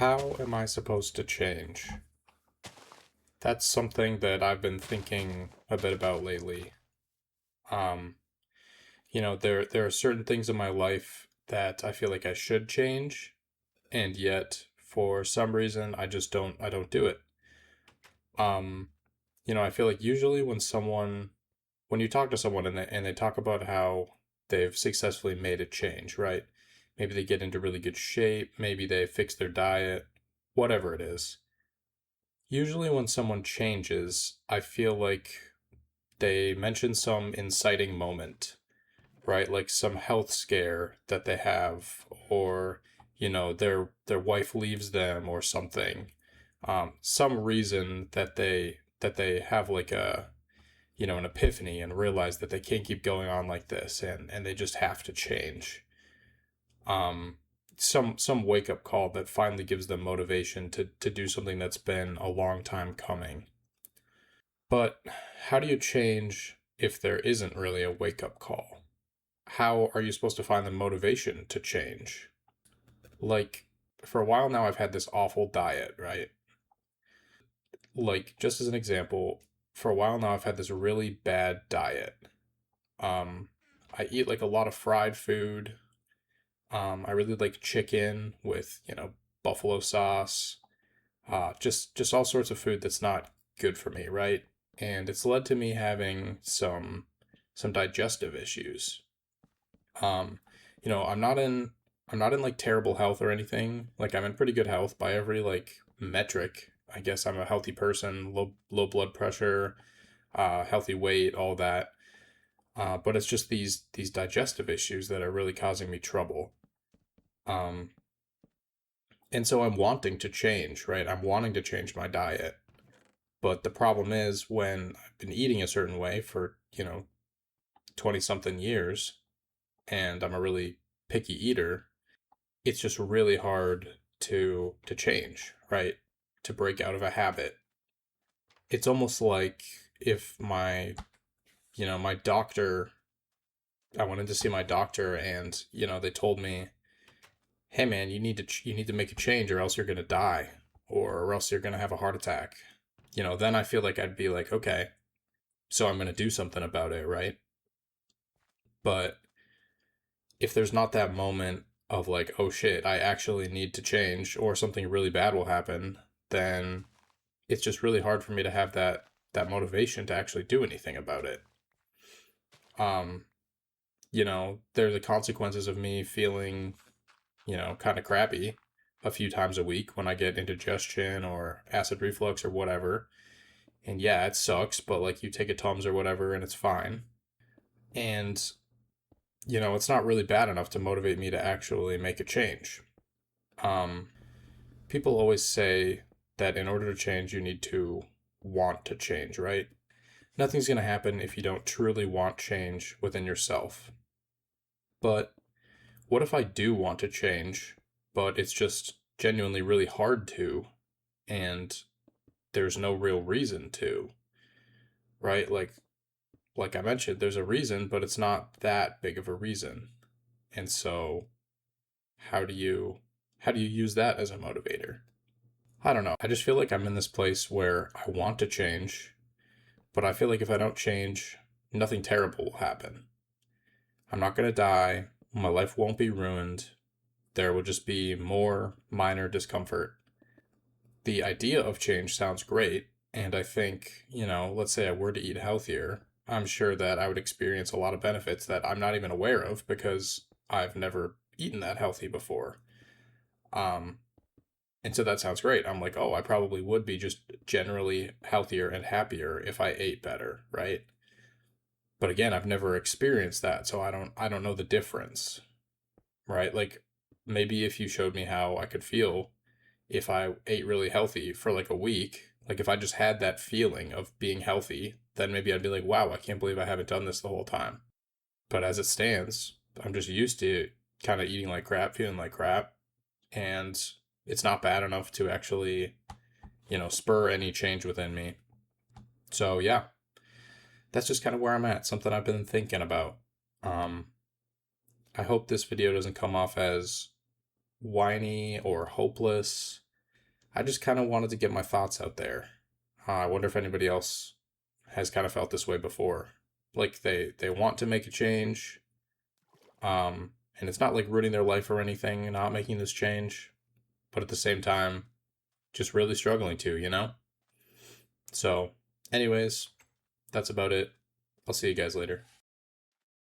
How am I supposed to change? That's something that I've been thinking a bit about lately. Um, there are certain things in my life that I feel like I should change, and yet for some reason I don't do it. Um, I feel like usually when you talk to someone and they talk about how they've successfully made a change, right? Maybe they get into really good shape, maybe they fix their diet, whatever it is. Usually, when someone changes, I feel like they mention some inciting moment, right? Like some health scare that they have, or their wife leaves them, or something. Some reason that they have like an epiphany and realize that they can't keep going on like this, and they just have to change. Um, some wake up call that finally gives them motivation to do something that's been a long time coming. But how do you change if there isn't really a wake up call? How are you supposed to find the motivation to change? Like, for a while now, I've had this awful diet, right? Like, just as an example, for a while now, I've had this really bad diet. Um, I eat like a lot of fried food. I really like chicken with, buffalo sauce. Just all sorts of food that's not good for me, right? And it's led to me having some digestive issues. Um, I'm not in like terrible health or anything. Like I'm in pretty good health by every like metric. I guess I'm a healthy person, low blood pressure, healthy weight, all that. But it's just these digestive issues that are really causing me trouble. Um, and so I'm wanting to change, right? I'm wanting to change my diet. But the problem is when I've been eating a certain way for, 20 something years and I'm a really picky eater, it's just really hard to change, right? To break out of a habit. It's almost like if my doctor, I went in to see my doctor and, they told me, "Hey man, you need to make a change or else you're going to die or else you're going to have a heart attack." Then I feel like I'd be like, "Okay, so I'm going to do something about it, right?" But if there's not that moment of like, oh shit, I actually need to change or something really bad will happen, then it's just really hard for me to have that motivation to actually do anything about it. Um, there are the consequences of me feeling, kind of crappy a few times a week when I get indigestion or acid reflux or whatever. And yeah, it sucks, but like you take a Tums or whatever and it's fine. And it's not really bad enough to motivate me to actually make a change. Um, People always say that in order to change, you need to want to change, right? Nothing's going to happen if you don't truly want change within yourself. But what if I do want to change, but it's just genuinely really hard to, and there's no real reason to, right? Like I mentioned, there's a reason, but it's not that big of a reason. And so how do you how do you use that as a motivator? I don't know. I just feel like I'm in this place where I want to change, but I feel like if I don't change, nothing terrible will happen. I'm not going to die. My life won't be ruined. There will just be more minor discomfort. The idea of change sounds great. And I think, let's say I were to eat healthier, I'm sure that I would experience a lot of benefits that I'm not even aware of because I've never eaten that healthy before. Um, and so that sounds great. I'm like, oh, I probably would be just generally healthier and happier if I ate better, right? But again, I've never experienced that, so I don't know the difference, right? Like maybe if you showed me how I could feel if I ate really healthy for like a week, like if I just had that feeling of being healthy, then maybe I'd be like, wow, I can't believe I haven't done this the whole time. But as it stands, I'm just used to kind of eating like crap, feeling like crap, and it's not bad enough to actually, spur any change within me. So yeah, that's just kind of where I'm at. Something I've been thinking about. Um, I hope this video doesn't come off as whiny or hopeless. I just kind of wanted to get my thoughts out there. I wonder if anybody else has kind of felt this way before. Like they want to make a change, and it's not like ruining their life or anything, not making this change, but at the same time, just really struggling to, you know? So, anyways, that's about it. I'll see you guys later.